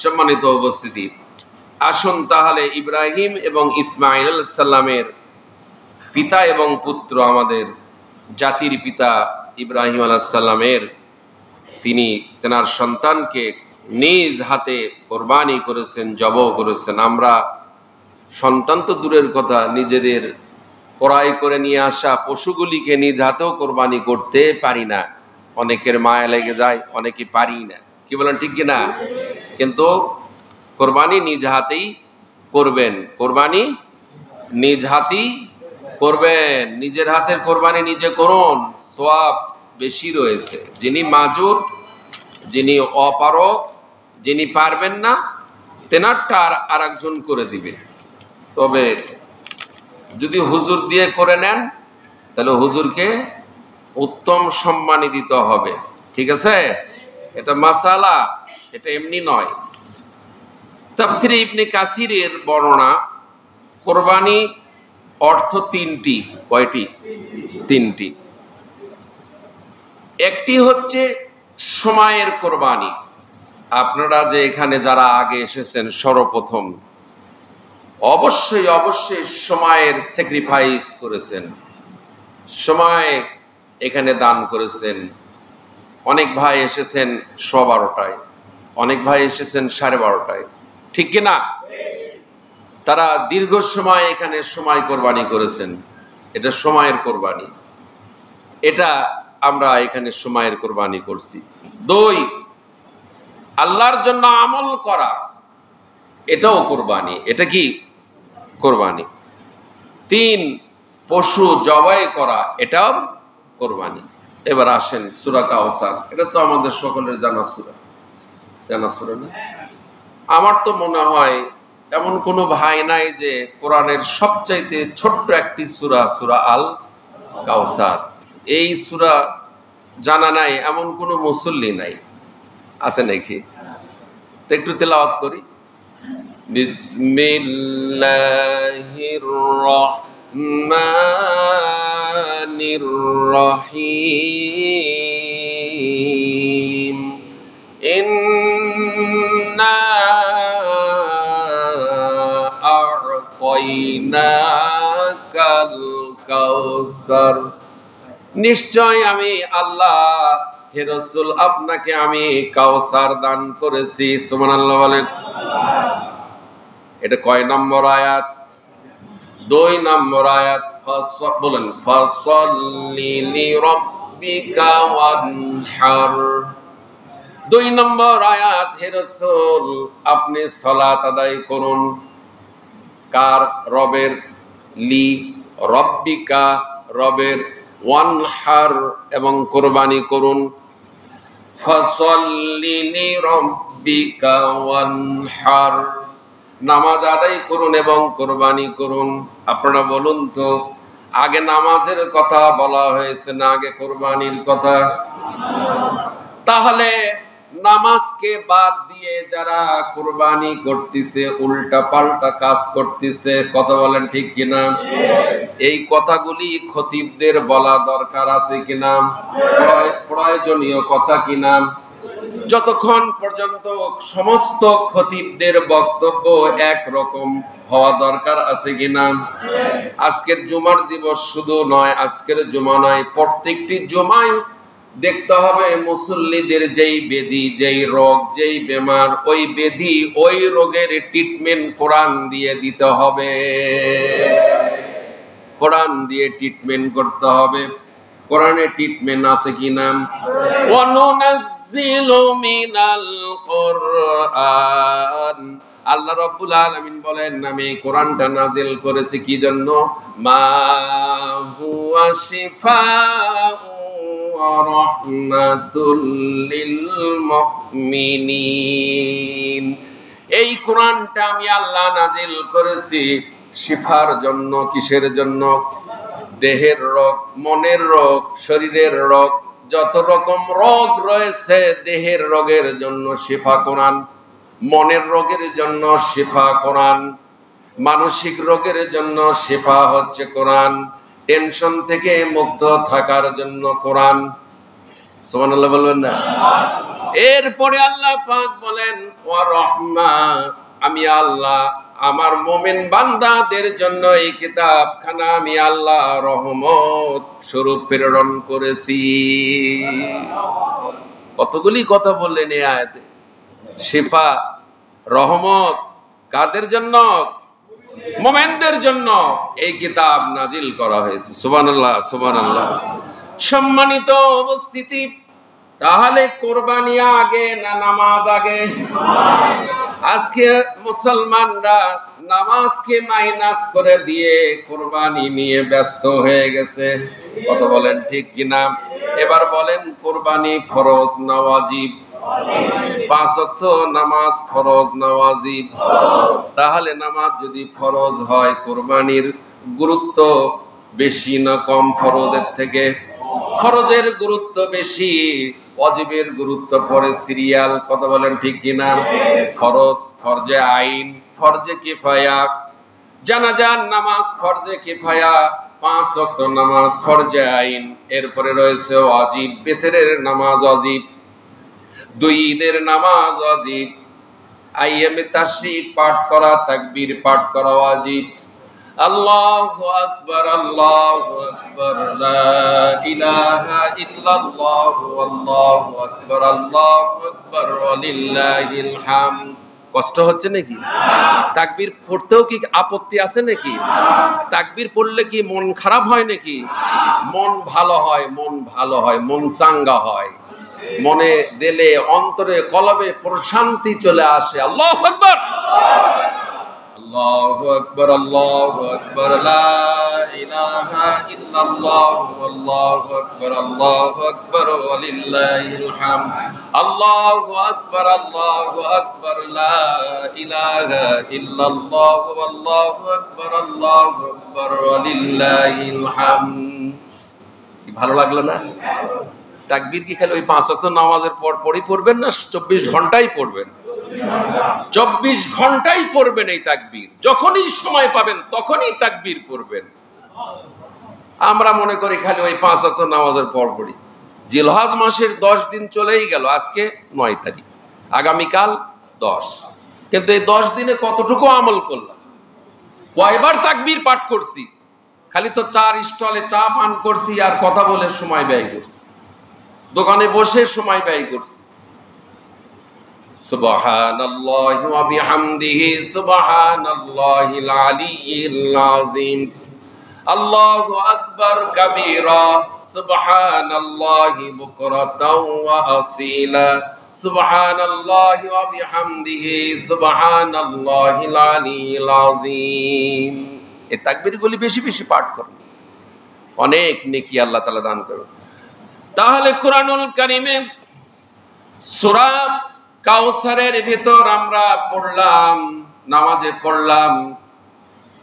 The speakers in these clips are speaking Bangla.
সম্মানিত উপস্থিতি, আসুন তাহলে ইব্রাহিম এবং ইসমাঈল আলাইহিস সালামের পিতা এবং পুত্র, আমাদের জাতির পিতা ইব্রাহিম আলাইহিস সালামের তিনি তেনার সন্তানকে নিজ হাতে কোরবানি করেছেন, জবাহ করেছেন। আমরা সন্তান তো দূরের কথা, নিজেদের ক্রয় করে নিয়ে আসা পশুগুলিকে নিজ হাতেও কোরবানি করতে পারি না। অনেকের মায়া লেগে যায়, অনেকে পারি না, কি বলেন ঠিক কিনা? কিন্তু কোরবানি নিজ হাতেই করবেন, কোরবানি নিজ হাতেই করবেন, নিজের হাতের কোরবানি নিজে করুন, সওয়াব বেশি রয়েছে। যিনি মাজুর, যিনি অপারক, যিনি পারবেন না, তেনারটা আর একজন করে দিবে। তবে যদি হুজুর দিয়ে করে নেন তাহলে হুজুরকে উত্তম সম্মানী দিতে হবে, ঠিক আছে? এটা মাসালা, এটা এমনি নয়। তাফসিরে ইবনে কাসিরের বর্ণনা, কোরবানি অর্থ তিনটি। কয়টি? তিনটি। একটি হচ্ছে সময়ের কোরবানি। আপনারা যে এখানে যারা আগে এসেছেন সর্বপ্রথম অবশ্যই সময়ের স্যাক্রিফাইস করেছেন, সময় এখানে দান করেছেন। অনেক ভাই এসেছেন 12:30টায়, অনেক ভাই এসেছেন 12:30টায়, ঠিক কিনা? তারা দীর্ঘ সময় এখানে সময় কোরবানি করেছেন। এটা সময়ের কোরবানি, এটা আমরা এখানে সময়ের কোরবানি করছি। 2, আল্লাহর জন্য আমল করা, এটাও কোরবানি। এটা কি? কোরবানি। 3, পশু জবাই করা, এটাও কোরবানি। এবার আসেন সূরা কাউসার, এটা তো আমাদের সকলের জানা সূরা না? আমার তো মনে হয় এমন কোনো ভাই নাই যে কোরআনের সবচাইতে ছোট্ট একটি সূরা, সূরা আল কাউসার, এই সূরা জানা নাই এমন কোনো মুসল্লি নাই, আছে নাকি? তো একটু তেলাওয়াত করি। বিসমিল্লাহির রহমানির রহিম। ইন্না আ'তাইনাকাল কাউসার, নিশ্চয় আমি আল্লাহ হে রাসূল আপনাকে আমি কাউসার দান করেছি। সুবহানাল্লাহ বলেন। এটা কয় নম্বর আয়াত? 2 নম্বর আয়াত। বলেন ফাসাল্লি লিরাব্বিকা ওয়ানহার। 2 নম্বর আয়াত, হে রাসূল আপনি সালাত আদায় করুন। কার? রবের। লি রব্বিকা, রবের। ওয়ানহার, এবং কোরবানি করুন। ফাসাল্লি লিরাব্বিকা ওয়ানহার, নামাজ আদায় করুন এবং কোরবানি করুন। আপনারা বলুন তো, আগে নামাজের কথা বলা হয়েছে না আগে কোরবানির কথা? তাহলে নামাজকে বাদ দিয়ে যারা কোরবানি করতেছে, উল্টা পাল্টা কাজ করতেছে, কথা বলেন ঠিক কিনা? এই কথাগুলি খতিবদের বলা দরকার আছে কিনা? প্রয়োজনীয় কথা কিনা? যতক্ষণ পর্যন্ত সমস্ত খতিবদের বক্তব্য একরকম হওয়া দরকার আছে কিনা? আজকের জুমার দিবস শুধু নয়, আজকের জুমা নয়, প্রত্যেকটি জুমায় দেখতে হবে মুসল্লিদের যেই ব্যাধি, যেই রোগ, যেই বেমার, ওই ব্যাধি ওই রোগের ট্রিটমেন্ট কোরআন দিয়ে দিতে হবে, কোরআন দিয়ে ট্রিটমেন্ট করতে হবে। কোরআনে ট্রিটমেন্ট আছে কিনা? ওয়ানুনাজ্জিলু মিনাল কোরআন, আল্লাহ রাব্বুল আলামিন বলেন আমি কোরআনটা নাজিল করেছি কি জন্য? মা হুয়া শিফাউ ওয়া রাহমাতুল লিল মুমিনিন, এই কোরআনটা আমি আল্লাহ নাজিল করেছি শিফার জন্য। কিসের জন্য? দেহের রোগ, মনের রোগ, শরীরের রোগ, যত রকম রোগ রয়েছে দেহের রোগের জন্য শিফা কোরআন, মনের রোগের জন্য শিফা কোরআন, মানসিক রোগের জন্য শিফা হচ্ছে কোরআন, টেনশন থেকে মুক্ত থাকার জন্য কোরআন। সুবহানাল্লাহ বলবেন না? এরপরে আল্লাহ পাক বলেন ওয়া রাহমা, আমি আল্লাহ আমার মুমিন বান্দাদের জন্য এই কিতাবখানা আমি আল্লাহ রহমত স্বরূপ প্রেরণ করেছি। কতগুলি কথা বললেন এই আয়াতে। শিফা, রহমত কাদের জন্য? মুমিনদের জন্য এই কিতাব নাজিল করা হয়েছে। সুবহানাল্লাহ, সুবহানাল্লাহ। সম্মানিত উপস্থিতি, তাহলে কোরবানি আগে না নামাজ আগে? আজকে মুসলমানরা নামাজকে মাইনাস করে দিয়ে কোরবানি নিয়ে ব্যস্ত হয়ে গেছে। কথা বলেন ঠিক কিনা? এবার বলেন, কোরবানি ফরজ না ওয়াজিব? 5 ওয়াক্ত নামাজ ফরজ না ওয়াজিব? তাহলে নামাজ যদি ফরজ হয়, কোরবানির গুরুত্ব বেশি না কম ফরজের থেকে? ফরজের গুরুত্ব বেশি, ওয়াজিবের গুরুত্ব পরে সিরিয়াল। কথা বলেন ঠিক কিনা? ফরজ ফরজে আইন, ফরজে কিফায়া। জানাজার নামাজ ফরজে কিফায়া, 5 ওয়াক্ত নামাজ ফরজে আইন। এরপরে রয়েছে ওয়াজিব, বেতেরের নামাজ ওয়াজিব, 2 ঈদের নামাজ ওয়াজিব, আইয়ামে তাশরিক পাঠ করা, তাকবীর পাঠ করা ওয়াজিব। আল্লাহু আকবার, আল্লাহু আকবার, লা ইলাহা ইল্লাল্লাহু, আল্লাহু আকবার, আল্লাহু আকবার, ওয়ালিল্লাহিল হামদ। কষ্ট হচ্ছে নাকি? তাকবীর পড়তেও কি আপত্তি আছে নাকি? তাকবীর পড়লে কি মন খারাপ হয় নাকি? মন ভালো হয়, মন ভালো হয়, মন চাঙ্গা হয়। মনে দিলে অন্তরে কলবে প্রশান্তি চলে আসে। আল্লাহু আকবার, আল্লাহু আকবার, আল্লাহু আকবার, লা ইলাহা ইল্লাল্লাহু, আল্লাহু আকবার, আল্লাহু আকবার, ওয়ালিল্লাহিল হামদ। আল্লাহু আকবার, আল্লাহু আকবার, লা ইলাহা ইল্লাল্লাহু, আল্লাহু আকবার, আল্লাহু আকবার, ওয়ালিল্লাহিল হামদ। কি ভালো লাগলো না? তাকবীর কি খালি ওই 5 ওয়াক্ত নামাজের পর পরই পড়বেন না 24 ঘন্টাই পড়বেন? 24 ঘন্টাই পড়বেন এই তাকবীর। যখনই সময় পাবেন তখনই তাকবীর পড়বেন। আমরা মনে করি খালি ওই 5 ওয়াক্ত নামাজের পর পড়ি। জিলহজ মাসের 10 দিন চলেই গেল, আজকে 9 তারিখ, আগামীকাল 10। কিন্তু এই 10 দিনে কতটুকু আমল করলাম? কয়বার তাকবীর পাঠ করছি? খালি তো চার স্টলে চা পান করছি আর কথা বলে সময় ব্যয় করছি, দোকানে বসে সময় ব্যয় করছি। সুবহানাল্লাহি ওয়া বিহামদিহি, সুবহানাল্লাহিল আলিয়্যিল আযীম, আল্লাহু আকবার কাবীরা, সুবহানাল্লাহি বুকরাতাও ওয়া আসীলা, সুবহানাল্লাহি ওয়া বিহামদিহি, সুবহানাল্লাহিল আলিয়্যিল আযীম। এই তাকবীরগুলি বেশি বেশি পাঠ করুন, অনেক নেকি আল্লাহ তাআলা দান করুন। তাহলে কুরআনুল কারীমে সূরা কাউসারের ভিতর আমরা পড়লাম, নামাজে পড়লাম,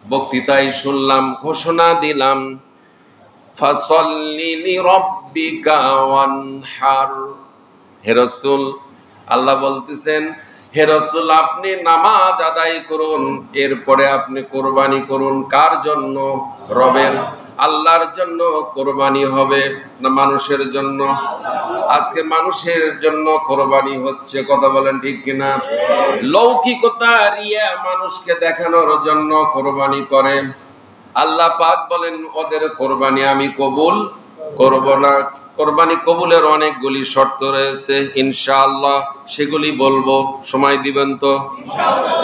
বক্তৃতায় শুনলাম, ঘোষণা দিলাম, ফাসাল্লি লিরাব্বিকা ওয়ানহার। হে রাসূল, আল্লাহ বলতেছেন, হে রাসূল আপনি নামাজ আদায় করুন, এরপরে আপনি কোরবানি করুন। কার জন্য? রবের, আল্লাহর জন্য কোরবানি হবে না মানুষের জন্য? আজকে মানুষের জন্য কোরবানি হচ্ছে। কথা বলেন ঠিক কিনা? লৌকিকতা, রিয়া, মানুষকে দেখানোর জন্য কোরবানি করে। আল্লাহ পাক বলেন, ওদের কোরবানি আমি কবুল করব না। কোরবানি কবুলের অনেকগুলি শর্ত রয়েছে, ইনশাআল্লাহ সেগুলি বলবো। সময় দিবেন তো?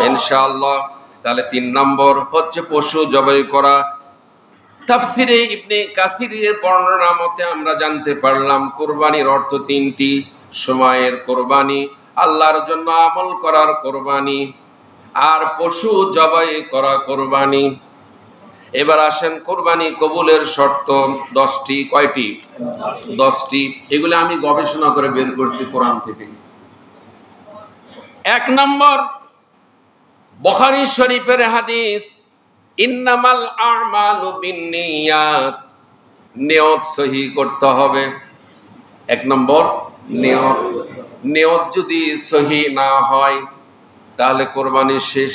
ইনশাআল্লাহ। তাহলে 3 নম্বর হচ্ছে পশু জবাই করা। তাফসিরে ইবনে কাসিরের বর্ণনা মতে আমরা জানতে পারলাম কোরবানির অর্থ 3টি। সময়ের কোরবানি, আল্লাহর জন্য আমল করার কোরবানি, আর পশু জবাই করা কোরবানি। এবার আসেন কোরবানি কবুলের শর্ত 10টি। কয়টি? 10টি। এগুলো আমি গবেষণা করে বের করছি কোরআন থেকে। 1 নম্বর, বুখারী শরীফের হাদিস, ইন্নামাল আমালু বিন্নিয়াত। নিয়ত সহি করতে হবে। 1 নম্বর নিয়ত। নিয়ত যদি সহি না হয় তাহলে কোরবানি শেষ।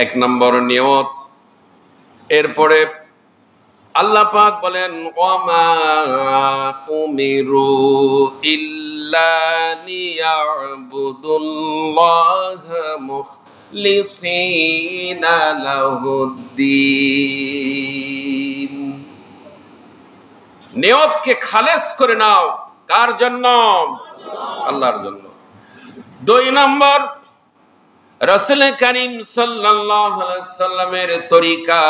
1 নম্বর নিয়ত। এরপরে আল্লাহ পাক বলেন ওয়ামা উমিরু ইল্লা লিয়াবুদুল্লাহা মুখলিসিনা লাহুদ্দিন। নিয়তকে খালেস করে নাও, কার জন্য? আল্লাহর জন্য। 2 নম্বর, রাসূল করিম সাল্লাল্লাহু আলাইহি সাল্লামের তরিকা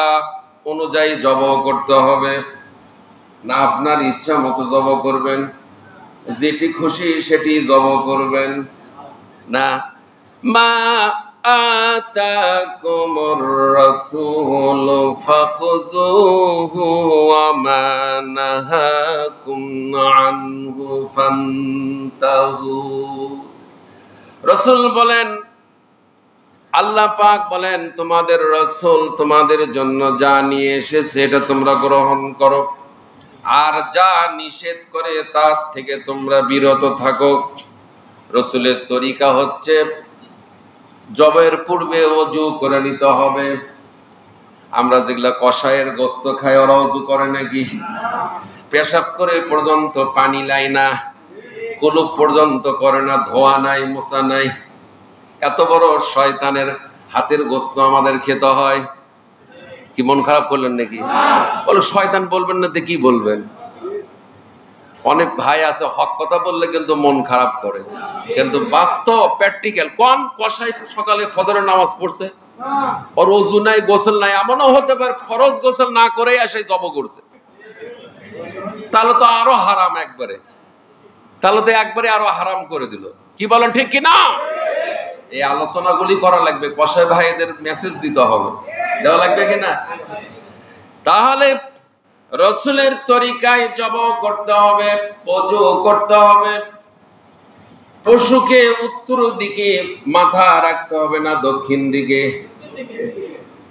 অনুযায়ী জবাহ করতে হবে না। আপনার ইচ্ছা মতো জবাহ করবেন, যেটি খুশি সেটি জবাহ করবেন না। মা আতাকুমুর রাসূলু ফাখুযুহু ওয়া মা নাহাকুম আনহু ফান্তাহু। রাসূল বলেন, আল্লাহ পাক বলেন, তোমাদের রাসূল তোমাদের জন্য যা নিয়ে এসেছে এটা তোমরা গ্রহণ করো, আর যা নিষেধ করে তার থেকে তোমরা বিরত থাকো। রাসূলের তরিকা হচ্ছে জবাইয়ের পূর্বে ওযু করে নিতে হবে। আমরা যেগুলা কষায়ের গোশত খাই, ওরা ওযু করে নাকি? পেশাব করে পর্যন্ত পানি লাই না, কুলুপ পর্যন্ত করে না, ধোয়া নাই, মোছা নাই। এত বড় শয়তানের হাতের গোশত আমাদের খেতে হয়। কি মন খারাপ করলেন নাকি? বলো শয়তান বলবেন না তো কি বলবেন? অনেক ভাই আছে হক কথা বললে কিন্তু মন খারাপ করে, কিন্তু বাস্তব প্র্যাকটিক্যাল কোন কসাই সকালে ফজরের নামাজ পড়ছে, ওর ওযু নাই, গোসল নাই, এমনও হতে পারে ফরজ গোসল না করেই এসে জব করছে। তাহলে তো আরো হারাম একবারে, তাহলে তো একবারে আরো হারাম করে দিল। কি বলেন ঠিক কি না? এই আলোচনাগুলি করা লাগবে, কসাই ভাইদের মেসেজ দিতে হবে, দেওয়া লাগবে কিনা? তাহলে রাসূলের তরিকায় জবাহ করতে হবে, ওযু করতে হবে। পশুকে উত্তর দিকে মাথা রাখতে হবে না দক্ষিণ দিকে।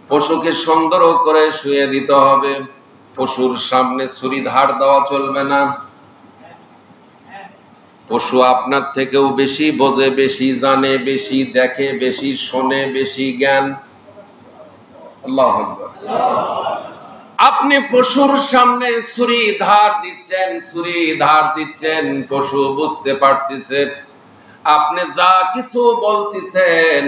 পশুকে সুন্দর করে শুয়ে দিতে হবে। পশুর সামনে ছুরি ধার দেওয়া চলবে না। পশু আপনার থেকেও বেশি বোঝে, বেশি জানে, বেশি দেখে, বেশি শোনে, বেশি জ্ঞান। আল্লাহু আকবার। আপনি পশুর সামনে ছুরি ধার দিচ্ছেন, পশু বুঝতে পারতেছে আপনি যা কিছু বলতেছেন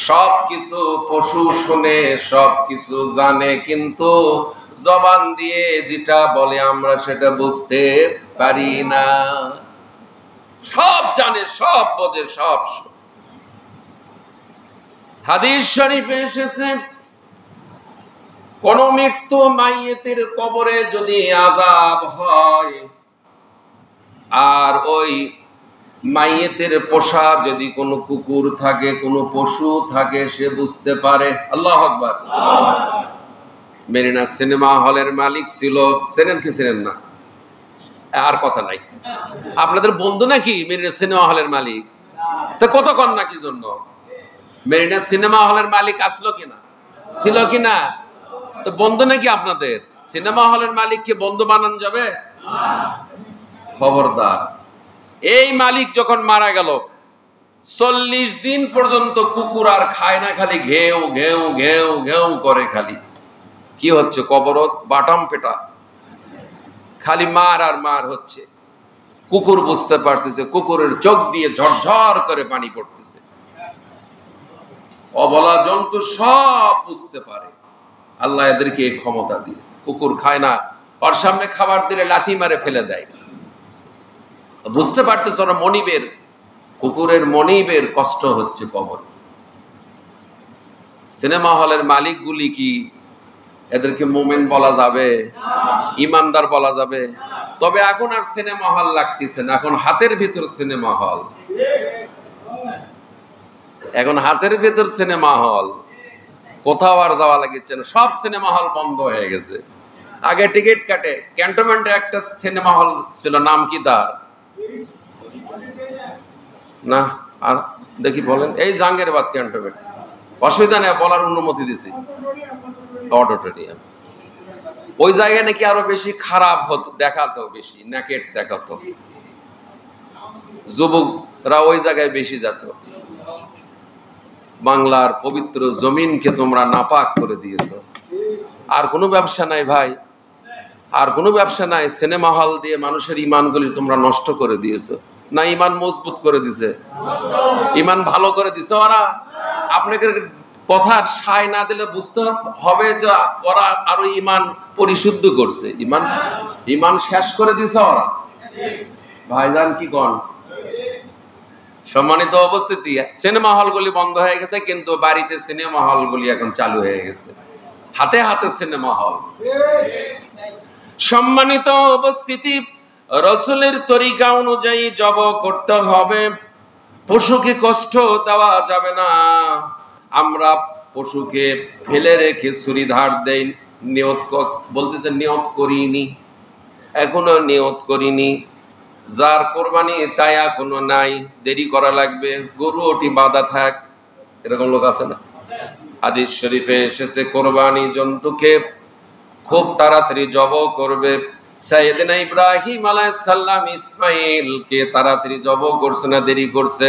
সব কিছু পশু শুনে, সব কিছু জানে, কিন্তু জবান দিয়ে যেটা বলে আমরা সেটা বুঝতে পারি না। সব জানে, সব বোঝে, সব। হাদিস শরীফে এসেছে, কোন মৃত্যু মাইয়েতের কবরে যদি আযাব হয়, আর ওই মাইয়েতের পোষা যদি কোনো কুকুর থাকে, কোনো পশু থাকে, সে বুঝতে পারে। আল্লাহু আকবার। মেরিনা সিনেমা হলের মালিক ছিল, চেনেন কি চেনেন না? আর কথা নাই। আপনাদের বন্ধু নাকি মেরিনা সিনেমা হলের মালিক? তো কত কন না কি জন্য? মেরিনা সিনেমা হলের মালিক আসলো কিনা, ছিল কিনা? তো বন্ধু নাকি আপনাদের? সিনেমা হলের মালিককে বন্ধু বানানো যাবে? খবরদার। এই মালিক যখন মারা গেল, 40 দিন পর্যন্ত কুকুর আর খায় না, খালি ঘেউ ঘেউ ঘেউ ঘেউ করে। খালি কি হচ্ছে? কবরত বাটাম পেটা, খালি মার আর মার হচ্ছে। কুকুর বুঝতে পারতেছে, কুকুরের চোখ দিয়ে ঝরঝর করে পানি পড়তেছে। অবলা জন্তু সব বুঝতে পারে। আল্লাহ এদেরকে এই ক্ষমতা দিয়েছে। কুকুর খায় না, ওর সামনে খাবার দিলে লাথি মারে ফেলে দেয়। বুঝতে পারতেছে ওরা মনিবের, কুকুরের মনিবের কষ্ট হচ্ছে কবর। সিনেমা হলের মালিকগুলি কি এদেরকে মুমিন বলা যাবে? ইমানদার বলা যাবে? তবে এখন আর সিনেমা হল লাগতেছে না, এখন হাতের ভিতর সিনেমা হল। এখন হাতের ভিতর সিনেমা হল, কোথাও আর যাওয়া লাগছে না, সব সিনেমা হল বন্ধ হয়ে গেছে। আগে টিকিট কাটে, ক্যান্টনমেন্টে একটা সিনেমা হল ছিল, নাম কি তার? না আর দেখি বলেন। এই জাহাঙ্গীরবাদ ক্যান্টনমেন্ট, অসুবিধা নেই, বলার অনুমতি দিছি। অডিটোরিয়াম, ওই জায়গায় নাকি আরো বেশি খারাপ হতো, দেখাতো বেশি, নেকেট দেখাতো, যুবকরা ওই জায়গায় বেশি যেত। বাংলার পবিত্র জমিনকে তোমরা নাপাক করে দিয়েছো। আর কোনো ব্যবসা নাই ভাই, আর কোনো ব্যবসা নাই। সিনেমা হল দিয়ে মানুষের ইমানগুলি তোমরা নষ্ট করে দিয়েছো, না ইমান মজবুত করে দিছে? ইমান ভালো করে দিছে ওরা। আপনাকে কথার সায় না দিলে বুঝতে হবে যে ওরা আরো ইমান পরিশুদ্ধ করছে, ইমান ইমান শেষ করে দিছে ওরা। ভাইজান কি কোন? সম্মানিত উপস্থিতি, সিনেমা হলগুলি বন্ধ হয়ে গেছে, কিন্তু বাড়িতে সিনেমা হলগুলি এখন চালু হয়ে গেছে, হাতে হাতে সিনেমা হল। সম্মানিত উপস্থিতি, রাসূলের তরিকা অনুযায়ী জব করতে হবে, পশুকে কষ্ট দেওয়া যাবে না। আমরা পশুকে ফেলে রেখে ছুরি ধার দেই, নিয়ত বলতেছে নিয়ত করিনি, এখনো নিয়ত করিনি। যার কোরবানি তাই এখনো নাই, দেরি করা লাগবে, গরু ওটি বাঁধা থাক, এরকম লোক আছে না? হাদিস শরীফে এসেছে কোরবানি জন্তুকে খুব তাড়াতাড়ি জব করবে। সাইয়েদনা ইব্রাহিম আলাইহিস সালাম ইসমাঈলকে তাড়াতাড়ি জব করছে না দেরি করছে?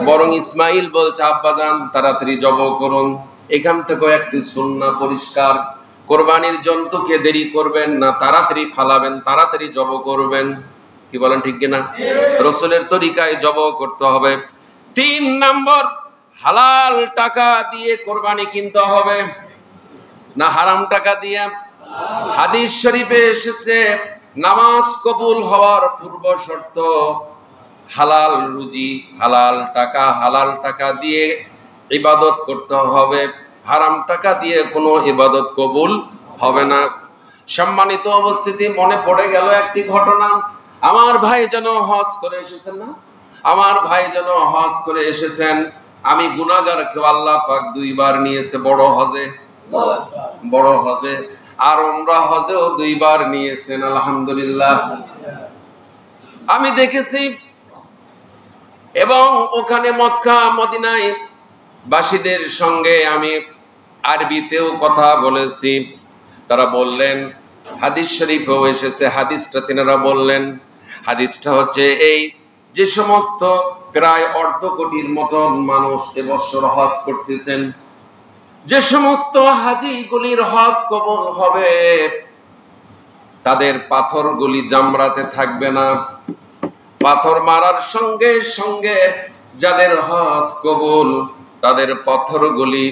বরং ইসমাঈল বলছে আব্বাজান তাড়াতাড়ি জব করুন। এখান থেকে একটি সুন্নাহ পরিষ্কার, কোরবানির জন্তুকে দেরি করবেন না, তাড়াতাড়ি ফালাবেন, তাড়াতাড়ি জব করবেন। কি বলেন, ঠিক কিনা? রাসূলের তরিকায় জব করতে হবে। 3 নম্বর, হালাল টাকা দিয়ে কোরবানি কিনতে হবে, না হারাম টাকা দিয়ে? হাদিস শরীফে এসেছে নামাজ কবুল হওয়ার পূর্ব শর্ত হালাল রুজি, হালাল টাকা দিয়ে ইবাদত করতে হবে, হারাম টাকা দিয়ে কোনো ইবাদত কবুল হবে না। সম্মানিত উপস্থিতি, মনে পড়ে গেল একটি ঘটনা। আমার ভাই যেন হজ করে এসেছেন, না আমার ভাই যেন হজ করে এসেছেন। আমি গুনাহগার, কেউ আল্লাহ পাক 2 বার নিয়েছে বড় হজে, আর উমরা হজেও 2 বার নিয়েছেন, আলহামদুলিল্লাহ। আমি দেখেছি, এবং ওখানে মক্কা মদিনায় বাসীদের সঙ্গে আমি আরবিতেও কথা বলেছি। তারা বললেন, হাদিস শরীফেও এসেছে, হাদিসটা তিনারা বললেন, হাদিসটা হচ্ছে এই, যে সমস্ত প্রায় 1.5 কোটির মতন মানুষ এবছর হজ করতেছেন, যে সমস্ত হাজিগুলির হজ কবুল হবে তাদের পাথরগুলি জামরাতে থাকবে না। পাথর মারার সঙ্গে সঙ্গে যাদের হজ কবুল, তাদের পাথরগুলি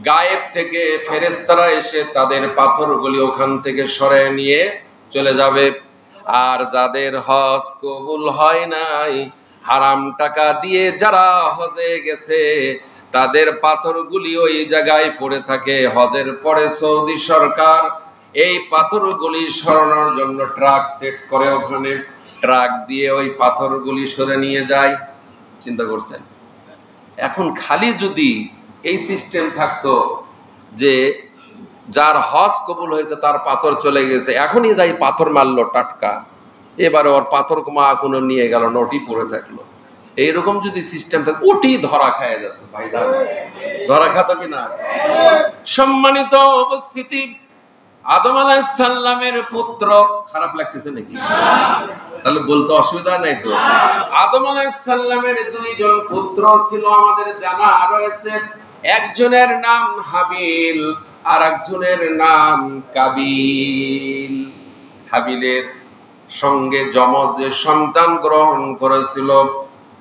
গায়েব থেকে ফেরেশতারা এসে তাদের পাথরগুলি ওখান থেকে সরিয়ে নিয়ে চলে যাবে। আর যাদের হজ কবুল হয় নাই, হারাম টাকা দিয়ে যারা হজে গেছে, তাদের পাথরগুলি ওই জায়গায় পড়ে থাকে। হজের পরে সৌদি সরকার এই পাথরগুলি সরানোর জন্য ট্রাক সেট করে, ওখানে ট্রাক দিয়ে ওই পাথরগুলি সরে নিয়ে যায়। চিন্তা করছেন? এখন খালি যদি এই সিস্টেম থাকতো যে যার হজ কবুল হয়েছে তার পাথর চলে গেছে, এখনই যাই পাথর মারলো টাটকা, এবারে ওর পাথর কমা কোনো নিয়ে গেল, নোটি পড়ে থাকলো, এইরকম যদি সিস্টেম থাকে ওটি ধরা খায় যেত। ভাই ধরা খাত কিনা? সম্মানিত উপস্থিতি, আদম আলাইহিস সালামের পুত্র, খারাপ লাগতেছে নাকি? তাহলে বলতে অসুবিধা নাই তো। আদম আলাইহিস সালামের 2 জন পুত্র ছিল, আমাদের জানা রয়েছে। একজনের নাম হাবিল, আর একজনের নাম কাবিল। হাবিলের সঙ্গে যমজ যে সন্তান গ্রহণ করেছিল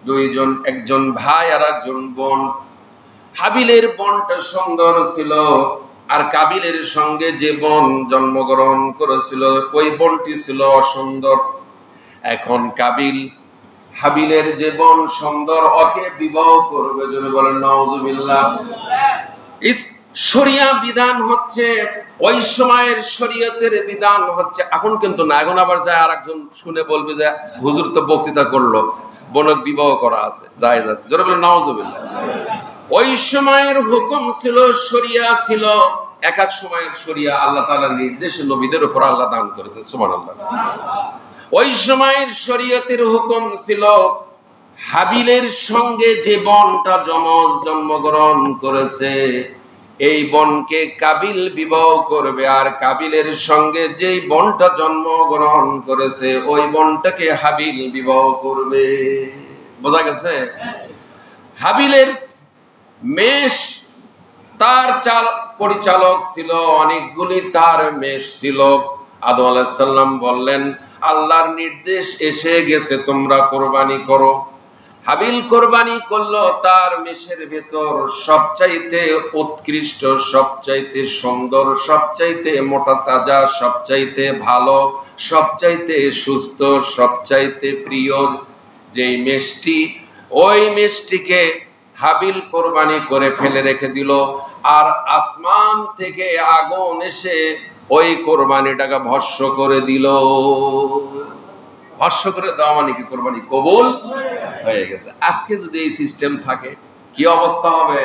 2 জন, একজন ভাই আর একজন বোন। হাবিলের বোনটা সুন্দর ছিল, আর কাবিলের সঙ্গে যে বোন জন্মগ্রহণ করেছিল ওই বোনটি ছিল অসুন্দর। এখন কাবিল হাবিলের যে বোন সুন্দর, ওকে বিবাহ করবে, যদি বলেন নাউজুবিল্লাহ। শরিয়া বিধান হচ্ছে, ওই সময়ের শরীয়তের বিধান হচ্ছে, এখন কিন্তু না। এখন আবার যায় আর একজন শুনে বলবে যে হুজুর তো বক্তৃতা করলো, বোনক বিবাহ করা আছে, জায়েজ আছে, যদি বলেন নাউজুবিল্লাহ। ওই সময়ের হুকুম ছিল, শরিয়া ছিল, এক এক সময়ের শরিয়া আল্লাহ তাআলার নির্দেশে নবীদের উপর আল্লাহ দান করেছে, সুবহানাল্লাহ। ওই সময়ের শরীয়তের হুকুম ছিল, হাবিলের সঙ্গে যে বোনটা জন্মগ্রহণ করেছে এই বোনকে কাবিল বিবাহ করবে, আর কাবিলের সঙ্গে যেই বোনটা জন্মগ্রহণ করেছে ওই বোনটাকে হাবিল বিবাহ করবে। বোঝা গেছে? হাবিলের মেষ, তার পরিচালক ছিল, অনেকগুলি তার মেষ ছিল, আদম আলাইহিস সালাম বললেন, আল্লাহর নির্দেশ এসে গেছে, তোমরা কোরবানি করো। হাবিল কোরবানি করলো, তার মেষের ভেতর সবচাইতে উৎকৃষ্ট, সবচাইতে সুন্দর, সবচাইতে মোটা তাজা, সবচাইতে ভালো, সবচাইতে সুস্থ, সবচাইতে প্রিয় যেই মেষটি, ওই মেষটিকে হাবিল কোরবানি করে ফেলে রেখে দিল। আর আসমান থেকে আগুন এসে ওই কোরবানিটাকে ভস্ম করে দিল। ভস্ম করে দেওয়া মানে কি? কোরবানি কবুল হয়ে গেছে। আজকে যদি এই সিস্টেম থাকে কি অবস্থা হবে?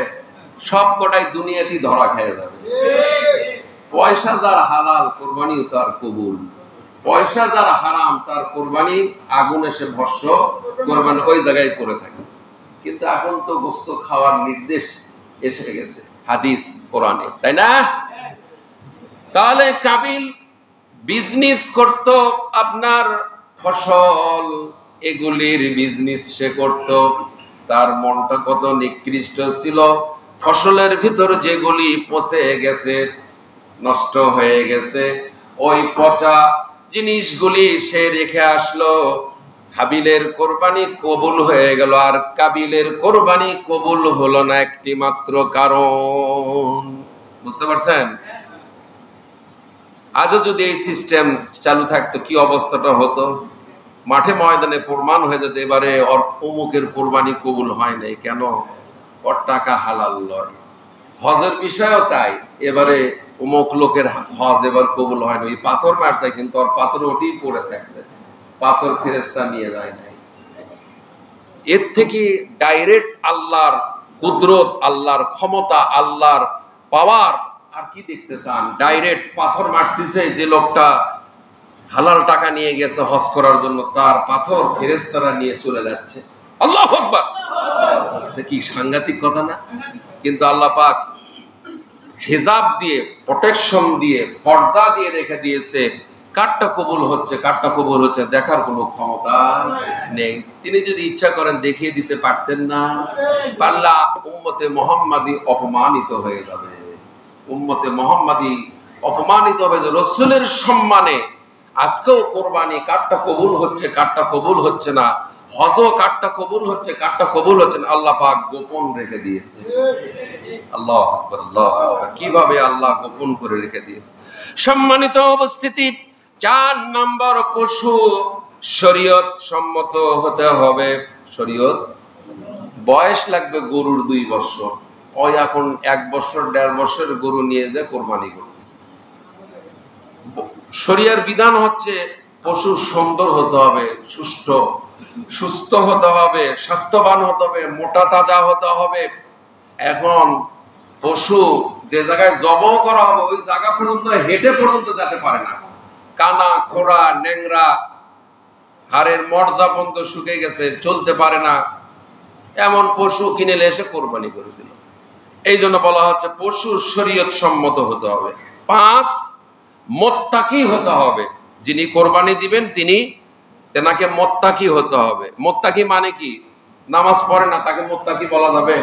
সব কটাই দুনিয়াতেই ধরা খেয়ে যাবে। পয়সা যার হালাল, কোরবানি তার কবুল। পয়সা যার হারাম, তার কোরবানি আগুন এসে ভস্ম, কোরবানি ওই জায়গায় পড়ে থাকে। কিন্তু এখন তো গোশত খাওয়ার নির্দেশ এসে গেছে হাদিস কোরআনে, তাই না? তাহলে কাবিল বিজনেস করত, আপনার ফসল এগুলির বিজনেস সে করত। তার মনটা কত নিকৃষ্ট ছিল। ফসলের ভিতর যেগুলি পচে গেছে, নষ্ট হয়ে গেছে, ওই পচা জিনিসগুলি সে রেখে আসলো। হাবিলের কোরবানি কবুল হয়ে গেল, আর কাবিলের কোরবানি কবুল হলো না একটি মাত্র কারণ। বুঝতে পারছেন? আজও যদি এই সিস্টেম চালু থাকতো কি অবস্থাটা হতো? মাঠে ময়দানে প্রমাণ হয়ে যেত এবারে ওর অমুকের কোরবানি কবুল হয় নাই, কেন? ওর টাকা হালাল নয়। হজের বিষয়ও তাই, এবারে অমুক লোকের হজ এবার কবুল হয় না, ওই পাথর মারছে কিন্তু ওর পাথর ওটি পড়ে থাকছে, পাথর ফেরেশতা নিয়ে যায় নাই। এর থেকে ডাইরেক্ট আল্লাহর কুদরত, আল্লাহর ক্ষমতা, আল্লাহর পাওয়ার আর কি দেখতে চান? ডাইরেক্ট পাথর মারতেছে যে লোকটা হালাল টাকা নিয়ে গেছে হজ করার জন্য, তার পাথর ফেরেশতারা নিয়ে চলে যাচ্ছে। আল্লাহু আকবার! এটা কি সাংঘাতিক কথা না? কিন্তু আল্লাহ পাক হিজাব দিয়ে, প্রোটেকশন দিয়ে, পর্দা দিয়ে রেখে দিয়েছে। কারটা কবুল হচ্ছে, কারটা কবুল হচ্ছে দেখার কোনো ক্ষমতা নেই। তিনি যদি ইচ্ছা করেন দেখিয়ে দিতে পারতেন না? পারলে উম্মতে মুহাম্মাদি অপমানিত হয়ে যাবে। উম্মতে মুহাম্মাদি অপমানিত হবে যে রাসূলের সম্মানে আজকেও কোরবানি কারটা কবুল হচ্ছে, কারটা কবুল হচ্ছে না, হজও কারটা কবুল হচ্ছে, কারটা কবুল হচ্ছে না, আল্লাহ পাক গোপন রেখে দিয়েছে। আল্লাহু আকবার, আল্লাহু আকবার! কিভাবে আল্লাহ গোপন করে রেখে দিয়েছে। সম্মানিত উপস্থিতি, 4 নম্বর, পশু শরীয়ত সম্মত হতে হবে। শরীয়ত বয়স লাগবে গরুর 2 বছর। ওই এখন 1 বছর 1.5 বছর গরু নিয়ে যায় কোরবানি করতেছে। শরীয়তের বিধান হচ্ছে পশু সুন্দর হতে হবে, সুস্থ হতে হবে, স্বাস্থ্যবান হতে হবে, মোটা তাজা হতে হবে। এখন পশু যে জায়গায় জবাই করা হবে ওই জায়গা পর্যন্ত হেঁটে পর্যন্ত যেতে পারে না। কানা, খোড়া, ন্যাংরা, হাড়ের মর্জা পর্যন্ত শুকে গেছে, চলতে পারে না। এমন পশু কিনে এসে কোরবানি করে দিল। এই জন্য বলা হচ্ছে পশু শরীয়ত সম্মত হতে হবে। 5, মুত্তাকি হতে হবে। যিনি কোরবানি দিবেন তেনাকে মুত্তাকি হতে হবে। মুত্তাকি মানে কি? নামাজ পড়ে না তাকে মুত্তাকি বলা যাবে?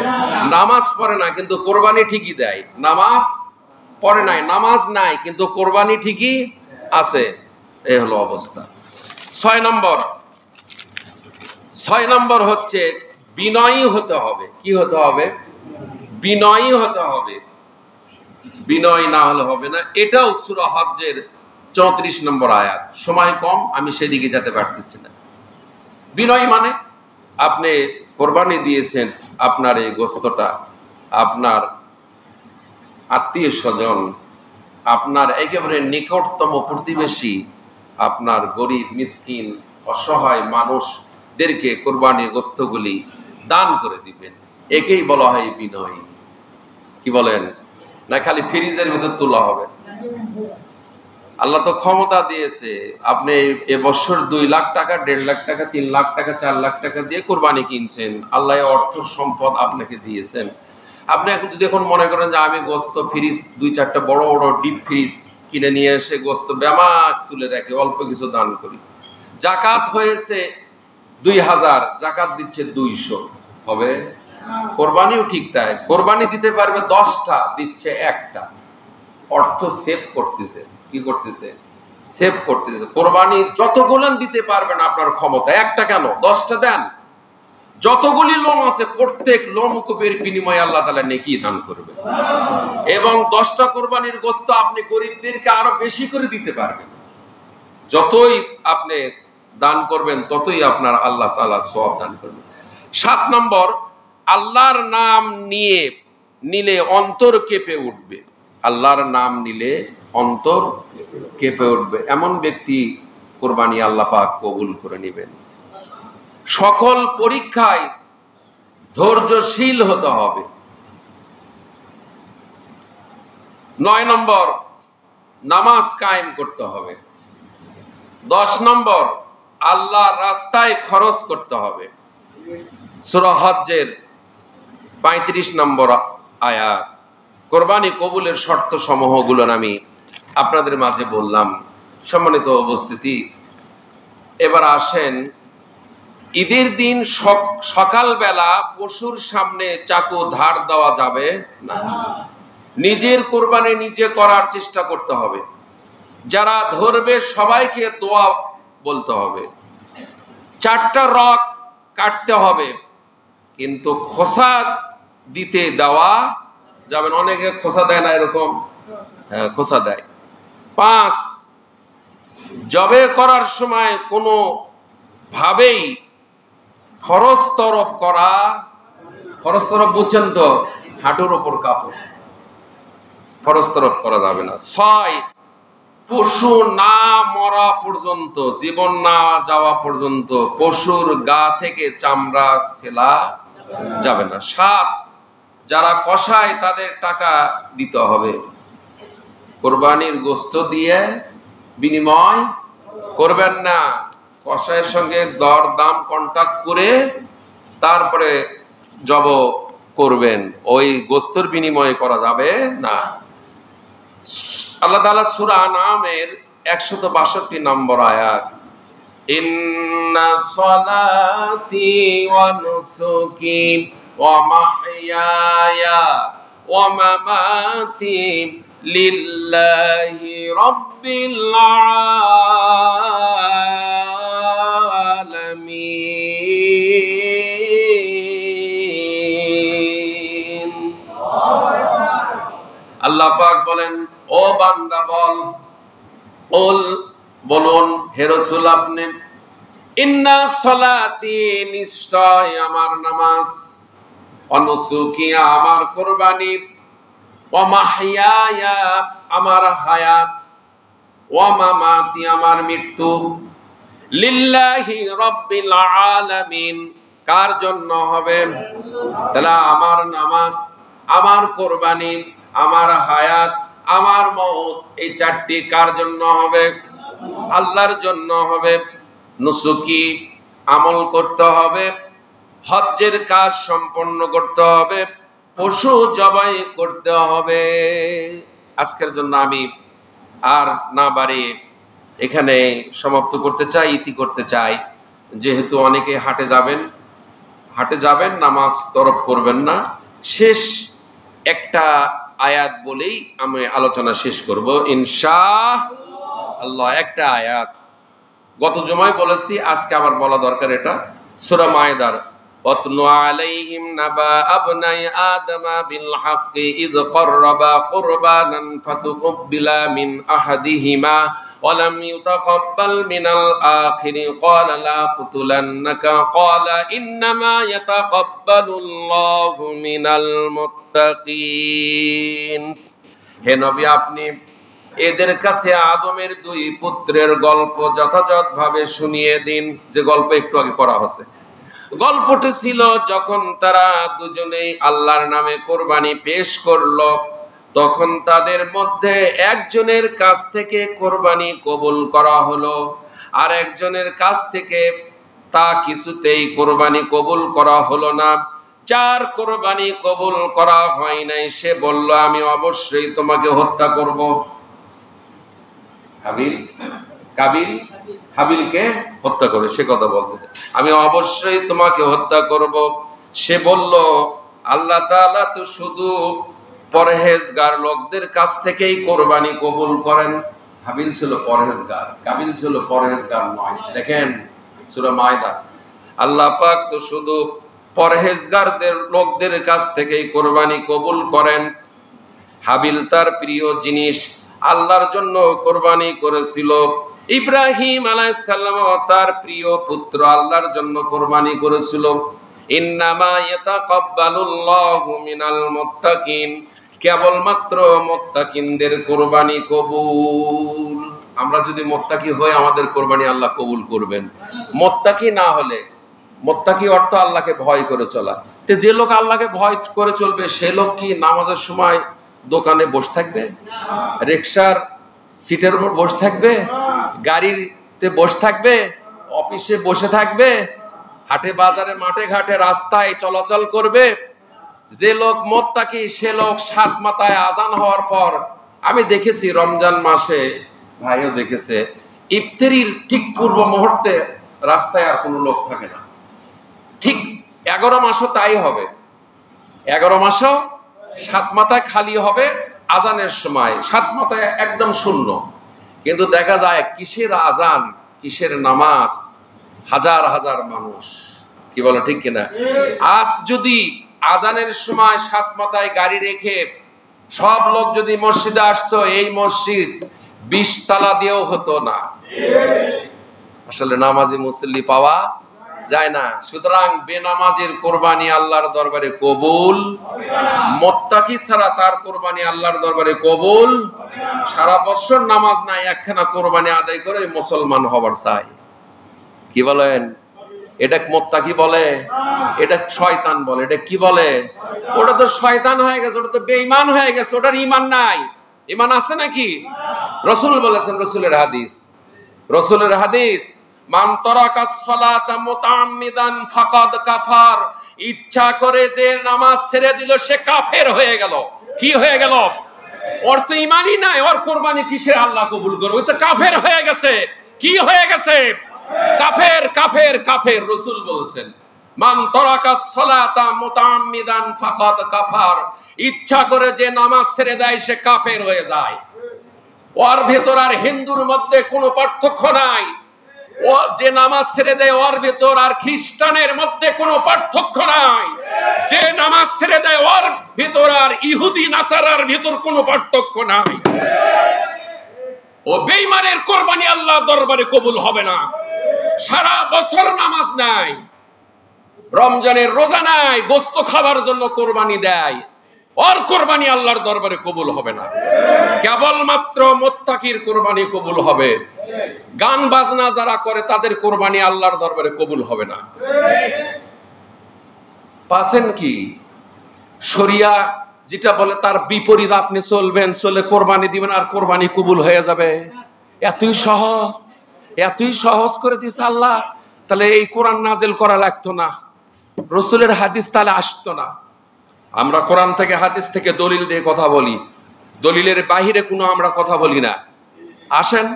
নামাজ পড়ে না কিন্তু কোরবানি ঠিকই দেয়। নামাজ পড়ে নাই, নামাজ নাই কিন্তু কোরবানি ঠিকই আছে। এই হলো অবস্থা। 6 নম্বর হচ্ছে বিনয়ী হতে হবে। কি হতে হবে? বিনয়ী হতে হবে। বিনয় না হলে হবে না। এটাও সূরা হজ্জের 34 নম্বর আয়াত। সময় কম, আমি সেদিকে যেতে পারতেছি না। বিনয় মানে আপনি কোরবানি দিয়েছেন, আপনার এই গোশতটা আপনার আত্মীয় স্বজন, আপনার একেবারে নিকটতম প্রতিবেশী, আপনার গরিব মিসকিন অসহায় মানুষদেরকে কোরবানির গোশতগুলি দান করে দিবেন। একেই বলা হয় বিনয়। কি বলেন? না খালি ফ্রিজের ভিতর তোলা হবে? আল্লাহ তো ক্ষমতা দিয়েছে, আপনি এবছর 2 লাখ টাকা, 1.5 লাখ টাকা, 3 লাখ টাকা, 4 লাখ টাকা দিয়ে কোরবানি কিনছেন। আল্লাহ অর্থ সম্পদ আপনাকে দিয়েছেন। আপনি এখন যদি মনে করেন যে আমি গোস্ত ফ্রিজ 2-4টা বড় বড় ডিপ ফ্রিজ কিনে নিয়ে এসে গোস্ত ব্যামাক তুলে রাখি, অল্প কিছু দান করি, জাকাত হয়েছে 2000, জাকাত দিচ্ছে 200, হবে? কোরবানিও ঠিক তাই। কোরবানি দিতে পারবে 10টা, দিচ্ছে 1টা। অর্থ সেভ করতেছে। কি করতেছে? সেভ করতেছে। কোরবানি যতগুলো দিতে পারবেন আপনার ক্ষমতা, একটা কেন 10টা দেন, যতগুলি লোম আছে প্রত্যেক লোমকূপের বিনিময়ে আল্লাহ তাআলা নেকি দান করবে। এবং 10টা কোরবানির গোশত আপনি গরিবদেরকে আরো বেশি করে দিতে পারবেন। যতই আপনি দান করবেন ততই আপনার আল্লাহ তাআলা সওয়াব দান করবে। 7 নম্বর, আল্লাহর নাম নিলে অন্তর কেঁপে উঠবে। আল্লাহর নাম নিলে অন্তর কেঁপে উঠবে, এমন ব্যক্তি কোরবানি আল্লাহ পাক কবুল করে নেবেন। সকল পরীক্ষায় ধৈর্যশীল হতে হবে। 9 নম্বর, নামাজ কায়েম করতে হবে। 10 নম্বর, আল্লাহর রাস্তায় খরচ করতে হবে। সূরা হজ্জের 35 নম্বর আয়াত। কোরবানি কবুলের শর্ত সমূহগুলো আমি আপনাদের মাঝে বললাম। সম্মানিত উপস্থিতি, এবার আসেন, ঈদের দিন সকালবেলা পশুর সামনে চাকু ধার দেওয়া যাবে না। নিজের কোরবানি নিজে করার চেষ্টা করতে হবে। যারা ধরবে সবাইকে দোয়া বলতে হবে। 4টা রগ কাটতে হবে, কিন্তু খোসা দিতে দেওয়া যাবে না। অনেকে খোসা দেয় না, এরকম হ্যাঁ খোসা দেয়। 5, জবে করার সময় কোনো ভাবেই ফরজ তরফ করা, ফরজ তরফ বুঝছেন তো, হাঁটুর ওপর কাপড়, ফরজ তরফ করা যাবে না। 6, পশু না মরা পর্যন্ত, জীবন না যাওয়া পর্যন্ত পশুর গা থেকে চামড়া ছেলা যাবে না। 7, যারা কসায় তাদের টাকা দিতে হবে। কোরবানির গোশত দিয়ে বিনিময় করবেন না, কসাইয়ের সঙ্গে দর দাম কন্টাক্ট করে তারপরে জব করবেন, ওই গোশতের বিনিময়ে করা যাবে না। আল্লাহ তাআলা সূরা আনআমের 162 নম্বর আয়াত, ইন্না সলাতি ওয়া নুসুকি ওয়া মাহইয়ায়া ওয়া মামাতি লিল্লাহি রাব্বিল আলামিন। আল্লাহ পাক বলেন, ও বান্দা বলুন হে রাসূল আপনি, ইন্না সলাতি, নিশ্চয় আমার নামাজ, অনুসুকি আমার কুরবানি, ওয়া মাহইয়ায়া আমার হায়াত, ওয়া মামাতি আমার মৃত্যু, লিল্লাহি রাব্বিল আলামিন, কার জন্য হবে? তাহলে আমার নামাজ, আমার কুরবানি, আমার হায়াত, আমার মওত, এই 4টি কার জন্য হবে? আল্লাহর জন্য হবে। নুসুকি আমল করতে হবে, হজ্জের কাজ সম্পন্ন করতে হবে, পশু জবাই করতে হবে। আজকের জন্য আমি আর না বাড়িয়ে এখানে সমাপ্ত করতে চাই, ইতি করতে চাই। যেহেতু অনেকে হাটে যাবেন, নামাজ তরক করবেন না। শেষ একটা আয়াত বলেই আমি আলোচনা শেষ করব ইনশাআল্লাহ। একটা আয়াত গত জুমায় বলেছি, আজকে আবার বলা দরকার। এটা সূরা মায়েদার, ওয়াতলু আলাইহিম নাবা আবনাই আদমা বিল হাক্কি ইয ক্বাররাবা কুরবানান ফাতুকবিলা মিন আহাদিহিমা ওয়া লাম ইউতাকাব্বাল মিনাল আখিরি ক্বালা লা কুতুলান্নাকা ক্বালা ইন্নামা ইয়াতাকাব্বালুল্লাহু মিনাল মুত্তাকিন। হে নবী, আপনি এদের কাছে আদমের 2 পুত্রের গল্প যথাযথভাবে শুনিয়ে দিন। যে গল্প একটু আগে করা হয়েছে, গল্পটি ছিল যখন তারা দুজনেই আল্লাহর নামে কোরবানি পেশ করলো, তখন তাদের মধ্যে একজনের কাছ থেকে কোরবানি কবুল করা হলো, আর একজনের কাছ থেকে তা কিছুতেই কোরবানি কবুল করা হলো না। যার কোরবানি কবুল করা হয় নাই সে বলল, আমি অবশ্যই তোমাকে হত্যা করব। হাবিলকে হত্যা করে সে কথা বলতেছে, আমি অবশ্যই তোমাকে হত্যা করব। সে বলল, আল্লাহ তাআলা তো শুধু পরহেজগার লোকদের কাছ থেকেই কোরবানি কবুল করেন। হাবিল ছিল পরহেজগার, কাবিল ছিল পরহেজগার নয়। দেখেন সূরা মায়দা, আল্লাহ পাক তো শুধু পরহেজগারদের লোকদের কাছ থেকেই কোরবানি কবুল করেন। হাবিল তার প্রিয় জিনিস আল্লাহর জন্য কোরবানি করেছিল। ইব্রাহিম আলাইহিস সালাম তার প্রিয় পুত্র আল্লাহর জন্য কোরবানি করেছিল। ইন্নামা ইয়াতাকাব্বালুল্লাহু মিনাল মুত্তাকিন, কেবলমাত্র মুত্তাকিনদের কোরবানি কবুল। আমরা যদি মুত্তাকি হই আমাদের কোরবানি আল্লাহ কবুল করবেন। মুত্তাকি না হলে, মুত্তাকি অর্থ আল্লাহকে ভয় করে চলা, তো যে লোক আল্লাহকে ভয় করে চলবে সে লোক কি নামাজের সময় দোকানে বসে থাকবে, রিকশার সিটের উপর বসে থাকবে, গাড়িতে বসে থাকবে, অফিসে বসে থাকবে, হাটে বাজারে মাঠে ঘাটে রাস্তায় চলাচল করবে? যে লোক মুত্তাকি সে লোক সাত মাথায় আজান হওয়ার পর, আমি দেখেছি রমজান মাসে, ভাইও দেখেছে, ইফতারির ঠিক পূর্ব মুহূর্তে রাস্তায় আর কোনো লোক থাকে না। ঠিক 11 মাসও তাই হবে, 11 মাসও সাত মাথায় খালি হবে আজানের সময়, সাত মাথায় একদম শূন্য। কিন্তু দেখা যায় কিসের আজান কিসের নামাজ, হাজার হাজার মানুষ, কি বলে ঠিক কিনা? আজ যদি আজানের সময় সাত মাথায় গাড়ি রেখে সব লোক যদি মসজিদে আসতো, এই মসজিদ 20 তালা দিয়েও হতো না। আসলে নামাজি মুসল্লি পাওয়া যায় না। সুতরাং বেনামাজির কোরবানি আল্লাহর দরবারে কবুল, মুত্তাকি ছাড়া তার কোরবানি আল্লাহর দরবারে কবুল। সারা বছর নামাজ নাই, একখানা কোরবানি আদায় করে মুসলমান হবার চাই। কি বলেন? এটা মুত্তাকি বলে? এটা শয়তান বলে। এটা কি বলে? ওটা তো শয়তান হয়ে গেছে, ওটা তো বেঈমান হয়ে গেছে, ওটার ঈমান নাই। ঈমান আছে নাকি? রাসূল বলেছেন, রাসূলের হাদিস, মান তারাকাস সালাতা মুতাআম্মিদান ফাকাদ কাফার, ইচ্ছা করে যে নামাজ ছেড়ে দিল সে কাফের হয়ে গেল। কি হয়ে গেল? ওর তো ঈমানই নাই, ওর কোরবানি কিসের আল্লাহ কবুল করবে? ওই তো কাফের হয়ে গেছে। কি হয়ে গেছে? কাফের কাফের কাফের। রাসূল বলেছেন, মান তারাকাস সালাতা মুতাআম্মিদান ফাকাদ কাফার, ইচ্ছা করে যে নামাজ ছেড়ে দেয় সে কাফের হয়ে যায়। ওর ভেতর আর হিন্দুর মধ্যে কোনো পার্থক্য নাই। ও যে নামাজ ছেড়ে দেয় ওর ভেতর আর খ্রিস্টানের মধ্যে কোনো পার্থক্য নাই। যে নামাজ ছেড়ে দেয় ওর ভেতর আর ইহুদি নাসারার ভেতর কোনো পার্থক্য নাই। ও বেঈমানের কোরবানি আল্লাহ দরবারে কবুল হবে না। সারা বছর নামাজ নাই, রমজানের রোজা নাই, গোশত খাবার জন্য কোরবানি দেয়, ওর কোরবানি আল্লাহর দরবারে কবুল হবে না। কেবলমাত্র মুত্তাকির কোরবানি কবুল হবে। গান বাজনা যারা করে তাদের কোরবানি আল্লাহর দরবারে কবুল হবে না। পাচ্ছেন কি? শরিয়া যেটা বলে তার বিপরীত আপনি চলবেন, চলে কোরবানি দিবেন আর কোরবানি কবুল হয়ে যাবে। এতই সহজ, এতই সহজ করে দিয়েছে আল্লাহ। তাহলে এই কোরআন নাজিল করা লাগতো না, রাসূলের হাদিস তাহলে আসতো না। আমরা কোরআন থেকে হাদিস থেকে দলিল দিয়ে কথা বলি, দলিলের বাহিরে কোনো আমরা কথা বলি না। আসেন,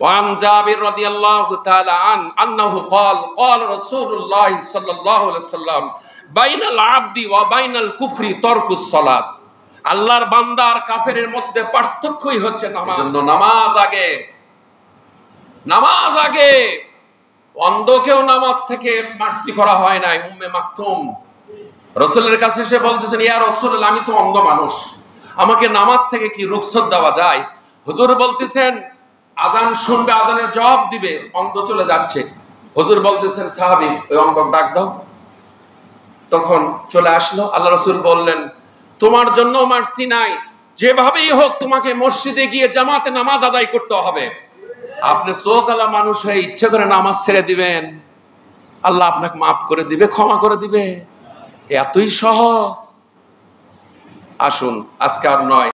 ওয়ান জাবির রাদিয়াল্লাহু তাআলা আন্নাহু ক্বাল রাসূলুল্লাহ সাল্লাল্লাহু আলাইহি ওয়াসাল্লাম, বাইনাল আবদি ওয়া বাইনাল কুফরি তারকুস সালাত। আল্লাহর বান্দা আর কাফেরের মধ্যে পার্থক্যই হচ্ছে নামাজ। জন্য নামাজ আগে, নামাজ আগে। অন্ধকেও নামাজ থেকে মার্সি করা হয় নাই। উম্মে মাকতুম রাসূলের কাছে এসে বলতেছেন, ইয়া রাসূলুল্লাহ, আমি তো অন্ধ মানুষ, আমাকে নামাজ থেকে কি রুখসত দেওয়া যায়? হুজুর বলতেছেন, আজান শুনবে, আজানের জবাব দিবে, অন্ধ চলে যাচ্ছে। হুজুর বলতেছেন, সাহাবী ওই অন্ধক ডাক দাও। তখন চলে আসলো। আল্লাহ রাসূল বললেন, তোমার জন্য মার্সি নাই, যেভাবেই হোক তোমাকে মসজিদে গিয়ে জামাতে নামাজ আদায় করতে হবে। আপনি চোখওয়ালা মানুষ হয়ে ইচ্ছে করে নামাজ ছেড়ে দিবেন, আল্লাহ আপনাকে মাফ করে দিবে, ক্ষমা করে দিবে। এতই সহজ। আসুন, আজকে আর নয়।